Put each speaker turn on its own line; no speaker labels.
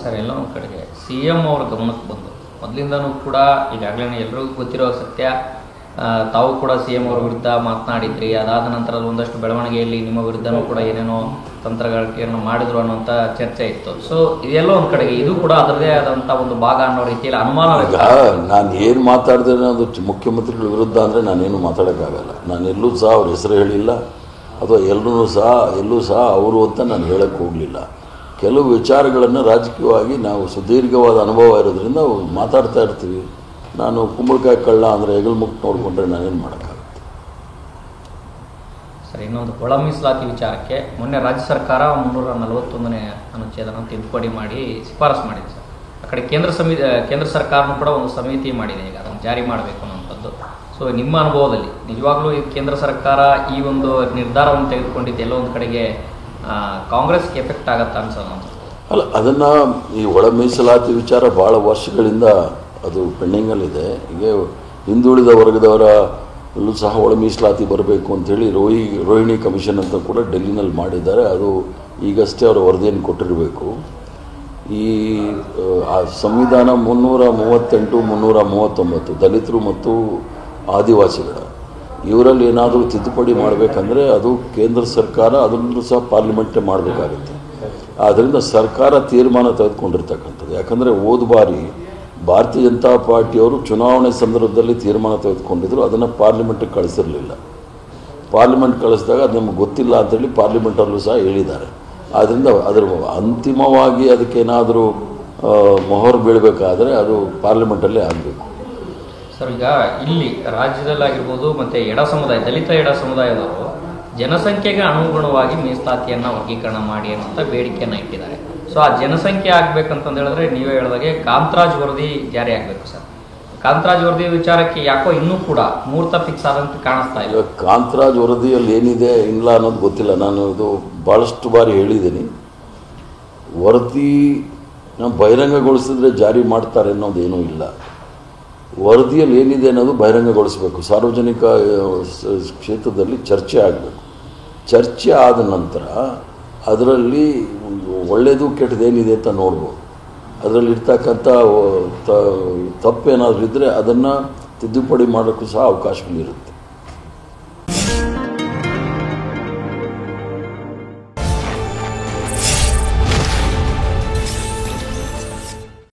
Sir, ಎಲ್ಲ ಒಂದು ಕಡೆಗೆ ಸಿ ಎಂ ಅವರ ಗಮನಕ್ಕೆ ಬಂದು ಮೊದಲಿಂದನೂ ಕೂಡ ಈಗಾಗಲೇ ಎಲ್ರಿಗೂ ಗೊತ್ತಿರೋ ಸತ್ಯ, ತಾವು ಕೂಡ ಸಿ ಎಂ ಅವರ ವಿರುದ್ಧ ಮಾತನಾಡಿದ್ರಿ. ಅದಾದ ನಂತರದ ಒಂದಷ್ಟು ಬೆಳವಣಿಗೆಯಲ್ಲಿ ನಿಮ್ಮ ವಿರುದ್ಧನೂ ಕೂಡ ಏನೇನೋ ತಂತ್ರಗಾರಿಕೆಯನ್ನು ಮಾಡಿದ್ರು ಅನ್ನೋಂಥ ಚರ್ಚೆ ಇತ್ತು. ಸೊ ಇದೆಲ್ಲ ಒಂದು ಕಡೆಗೆ ಇದು ಕೂಡ ಅದರದೇ ಆದಂಥ ಒಂದು ಭಾಗ ಅನ್ನೋ ರೀತಿಯಲ್ಲಿ ಅನುಮಾನ.
ನಾನು ಏನು ಮಾತಾಡಿದ್ರೆ ಅದು ಮುಖ್ಯಮಂತ್ರಿಗಳ ವಿರುದ್ಧ ಅಂದರೆ ನಾನೇನು ಮಾತಾಡೋಕ್ಕಾಗಲ್ಲ. ನಾನು ಎಲ್ಲೂ ಸಹ ಅವ್ರ ಹೆಸರು ಹೇಳಿಲ್ಲ, ಅಥವಾ ಎಲ್ಲೂ ಸಹ ಅವರು ಅಂತ ನಾನು ಹೇಳಕ್ಕೆ ಹೋಗಲಿಲ್ಲ. ಕೆಲವು ವಿಚಾರಗಳನ್ನು ರಾಜಕೀಯವಾಗಿ ನಾವು ಸುದೀರ್ಘವಾದ ಅನುಭವ ಇರೋದ್ರಿಂದ ಮಾತಾಡ್ತಾ ಇರ್ತೀವಿ. ನಾನು ಕುಂಬಳಕಾಯಿ ಕಳ್ಳ ಅಂದರೆ ಹೆಗಲು ಮುಟ್ಟು ನೋಡಿಕೊಂಡ್ರೆ ನಾನೇನು ಮಾಡೋಕ್ಕಾಗುತ್ತೆ.
ಸರ್, ಇನ್ನೊಂದು ಒಳ ಮೀಸಲಾತಿ ವಿಚಾರಕ್ಕೆ ಮೊನ್ನೆ ರಾಜ್ಯ ಸರ್ಕಾರ 341ನೇ ಅನುಚ್ಛೇದನ ತಿದ್ದುಪಡಿ ಮಾಡಿ ಶಿಫಾರಸು ಮಾಡಿದೆ ಸರ್. ಆ ಕಡೆ ಕೇಂದ್ರ ಸರ್ಕಾರನೂ ಕೂಡ ಒಂದು ಸಮಿತಿ ಮಾಡಿದೆ ಈಗ ಅದನ್ನು ಜಾರಿ ಮಾಡಬೇಕು ಅನ್ನೋಂಥದ್ದು. ಸೊ ನಿಮ್ಮ ಅನುಭವದಲ್ಲಿ ನಿಜವಾಗ್ಲೂ ಈ ಕೇಂದ್ರ ಸರ್ಕಾರ ಈ ಒಂದು ನಿರ್ಧಾರವನ್ನು ತೆಗೆದುಕೊಂಡಿದ್ದು ಎಲ್ಲೋ ಒಂದು ಕಡೆಗೆ ಕಾಂಗ್ರೆಸ್ಗೆ ಎಫೆಕ್ಟ್ ಆಗತ್ತಾ ಅನ್ಸೋದು?
ಅಲ್ಲ, ಅದನ್ನು ಈ ಒಳ ಮೀಸಲಾತಿ ವಿಚಾರ ಭಾಳ ವರ್ಷಗಳಿಂದ ಅದು ಪೆಂಡಿಂಗಲ್ಲಿದೆ. ಈಗ ಹಿಂದುಳಿದ ವರ್ಗದವರ ಎಲ್ಲೂ ಸಹ ಒಳ ಮೀಸಲಾತಿ ಬರಬೇಕು ಅಂಥೇಳಿ ರೋಹಿಣಿ ಕಮಿಷನ್ ಅಂತ ಕೂಡ ಡೆಲ್ಲಿನಲ್ಲಿ ಮಾಡಿದ್ದಾರೆ. ಅದು ಈಗಷ್ಟೇ ಅವರ ವರದಿಯನ್ನು ಕೊಟ್ಟಿರಬೇಕು. ಈ ಸಂವಿಧಾನ 338, 339 ದಲಿತರು ಮತ್ತು ಆದಿವಾಸಿಗಳ ಇವರಲ್ಲಿ ಏನಾದರೂ ತಿದ್ದುಪಡಿ ಮಾಡಬೇಕಂದ್ರೆ ಅದು ಕೇಂದ್ರ ಸರ್ಕಾರ ಅದನ್ನು ಸಹ ಪಾರ್ಲಿಮೆಂಟೇ ಮಾಡಬೇಕಾಗುತ್ತೆ. ಆದ್ದರಿಂದ ಸರ್ಕಾರ ತೀರ್ಮಾನ ತೆಗೆದುಕೊಂಡಿರ್ತಕ್ಕಂಥದ್ದು. ಯಾಕಂದರೆ ಹೋದ ಬಾರಿ ಭಾರತೀಯ ಜನತಾ ಪಾರ್ಟಿಯವರು ಚುನಾವಣೆ ಸಂದರ್ಭದಲ್ಲಿ ತೀರ್ಮಾನ ತೆಗೆದುಕೊಂಡಿದ್ರು, ಅದನ್ನು ಪಾರ್ಲಿಮೆಂಟಿಗೆ ಕಳಿಸಿರಲಿಲ್ಲ. ಪಾರ್ಲಿಮೆಂಟ್ ಕಳಿಸಿದಾಗ ಅದು ನಮಗೆ ಗೊತ್ತಿಲ್ಲ ಅಂತೇಳಿ ಪಾರ್ಲಿಮೆಂಟಲ್ಲೂ ಸಹ ಹೇಳಿದ್ದಾರೆ. ಆದ್ದರಿಂದ ಅದರ ಅಂತಿಮವಾಗಿ ಅದಕ್ಕೇನಾದರೂ ಮೊಹರು ಬೀಳಬೇಕಾದ್ರೆ ಅದು ಪಾರ್ಲಿಮೆಂಟಲ್ಲೇ ಆಗಬೇಕು.
ಸರ್, ಈಗ ಇಲ್ಲಿ ರಾಜ್ಯದಲ್ಲಾಗಿರ್ಬೋದು ಮತ್ತು ದಲಿತ ಎಡ ಸಮುದಾಯದವರು ಜನಸಂಖ್ಯೆಗೆ ಅನುಗುಣವಾಗಿ ಮೀಸಲಾತಿಯನ್ನು ವರ್ಗೀಕರಣ ಮಾಡಿ ಅನ್ನೋಂಥ ಬೇಡಿಕೆಯನ್ನು ಇಟ್ಟಿದ್ದಾರೆ. ಸೊ ಆ ಜನಸಂಖ್ಯೆ ಆಗಬೇಕಂತಂದು ಹೇಳಿದ್ರೆ ನೀವೇ ಹೇಳಿದಾಗೆ ಕಾಂತರಾಜ್ ವರದಿ ಜಾರಿ ಆಗಬೇಕು ಸರ್. ಕಾಂತರಾಜ್ ವರದಿ ವಿಚಾರಕ್ಕೆ ಯಾಕೋ ಇನ್ನೂ ಕೂಡ ಮುಹೂರ್ತ ಫಿಕ್ಸ್ ಆದಂತೆ ಕಾಣಿಸ್ತಾ ಇಲ್ಲ.
ಕಾಂತರಾಜ್ ವರದಿಯಲ್ಲಿ ಏನಿದೆ ಇಲ್ಲ ಅನ್ನೋದು ಗೊತ್ತಿಲ್ಲ. ನಾನು ಇದು ಭಾಳಷ್ಟು ಬಾರಿ ಹೇಳಿದ್ದೀನಿ. ವರದಿ ಬಹಿರಂಗಗೊಳಿಸಿದ್ರೆ ಜಾರಿ ಮಾಡ್ತಾರೆ ಅನ್ನೋದೇನೂ ಇಲ್ಲ. ವರದಿಯಲ್ಲಿ ಏನಿದೆ ಅನ್ನೋದು ಬಹಿರಂಗಗೊಳಿಸಬೇಕು. ಸಾರ್ವಜನಿಕ ಕ್ಷೇತ್ರದಲ್ಲಿ ಚರ್ಚೆ ಆಗಬೇಕು. ಚರ್ಚೆ ಆದ ನಂತರ ಅದರಲ್ಲಿ ಒಳ್ಳೆಯದು ಕೆಟ್ಟದೇನಿದೆ ಅಂತ ನೋಡ್ಬೋದು. ಅದರಲ್ಲಿ ಇರ್ತಕ್ಕಂಥ ತಪ್ಪೇನಾದರೂ ಇದ್ದರೆ ಅದನ್ನು ತಿದ್ದುಪಡಿ ಮಾಡೋಕ್ಕೂ ಸಹ ಅವಕಾಶಗಳಿರುತ್ತೆ.